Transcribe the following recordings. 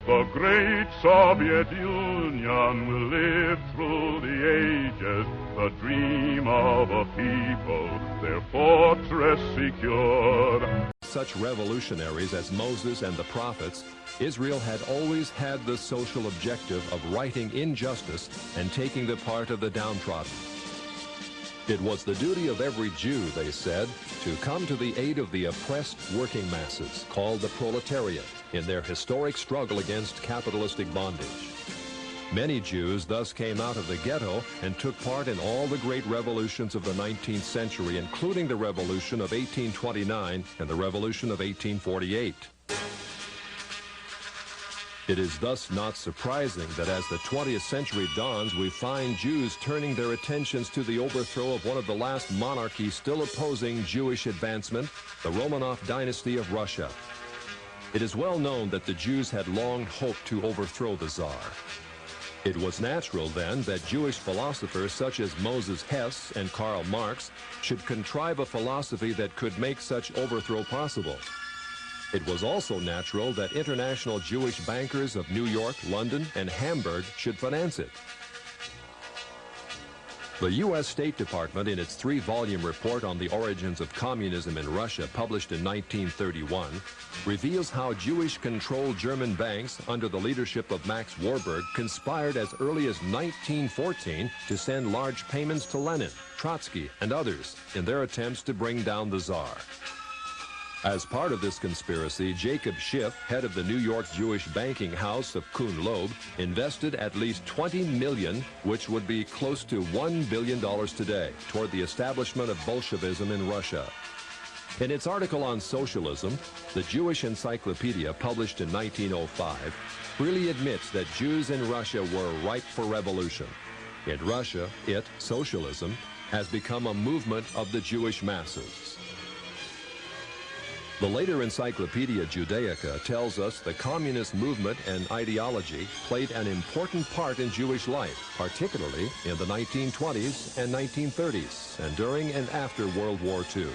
The great Soviet Union will live through the ages, the dream of a people, their fortress secure. Such revolutionaries as Moses and the prophets, Israel had always had the social objective of righting injustice and taking the part of the downtrodden. It was the duty of every Jew, they said, to come to the aid of the oppressed working masses, called the proletariat, in their historic struggle against capitalistic bondage. Many Jews thus came out of the ghetto and took part in all the great revolutions of the 19th century, including the Revolution of 1829 and the Revolution of 1848. It is thus not surprising that as the 20th century dawns, we find Jews turning their attentions to the overthrow of one of the last monarchies still opposing Jewish advancement, the Romanov dynasty of Russia. It is well known that the Jews had long hoped to overthrow the Tsar. It was natural then that Jewish philosophers such as Moses Hess and Karl Marx should contrive a philosophy that could make such overthrow possible. It was also natural that international Jewish bankers of New York, London, and Hamburg should finance it. The U.S. State Department, in its 3-volume report on the origins of communism in Russia, published in 1931, reveals how Jewish-controlled German banks under the leadership of Max Warburg conspired as early as 1914 to send large payments to Lenin, Trotsky, and others in their attempts to bring down the Tsar. As part of this conspiracy, Jacob Schiff, head of the New York Jewish banking house of Kuhn Loeb, invested at least $20 million, which would be close to $1 billion today, toward the establishment of Bolshevism in Russia. In its article on socialism, the Jewish Encyclopedia, published in 1905, freely admits that Jews in Russia were ripe for revolution. In Russia, socialism, has become a movement of the Jewish masses. The later Encyclopedia Judaica tells us the communist movement and ideology played an important part in Jewish life, particularly in the 1920s and 1930s, and during and after World War II.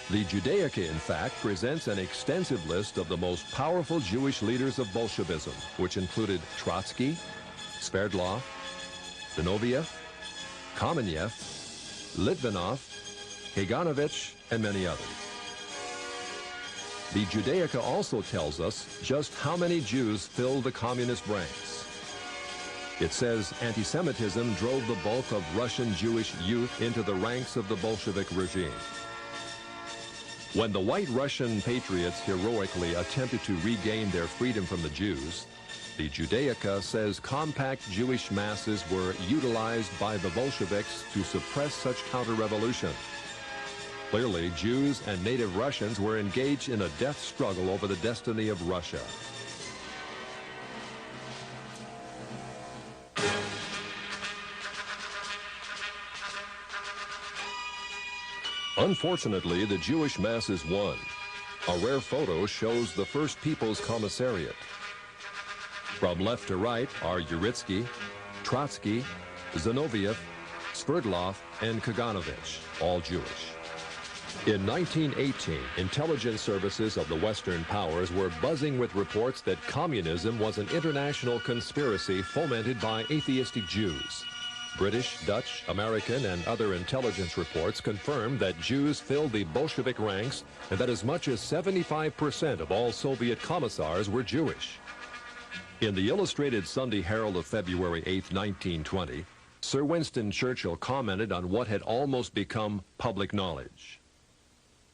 The Judaica, in fact, presents an extensive list of the most powerful Jewish leaders of Bolshevism, which included Trotsky, Sverdlov, Zinoviev, Kamenev, Litvinov, Kaganovich, and many others. The Judaica also tells us just how many Jews filled the communist ranks. It says anti-Semitism drove the bulk of Russian Jewish youth into the ranks of the Bolshevik regime. When the white Russian patriots heroically attempted to regain their freedom from the Jews, the Judaica says compact Jewish masses were utilized by the Bolsheviks to suppress such counter-revolution. Clearly, Jews and native Russians were engaged in a death struggle over the destiny of Russia. Unfortunately, the Jewish masses won. A rare photo shows the First People's Commissariat. From left to right are Uritsky, Trotsky, Zinoviev, Sverdlov, and Kaganovich, all Jewish. In 1918, intelligence services of the Western powers were buzzing with reports that communism was an international conspiracy fomented by atheistic Jews. British, Dutch, American, and other intelligence reports confirmed that Jews filled the Bolshevik ranks and that as much as 75% of all Soviet commissars were Jewish. In the Illustrated Sunday Herald of February 8, 1920, Sir Winston Churchill commented on what had almost become public knowledge.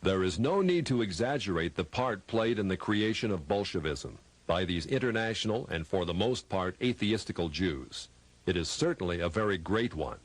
There is no need to exaggerate the part played in the creation of Bolshevism by these international and for the most part atheistical Jews. It is certainly a very great one.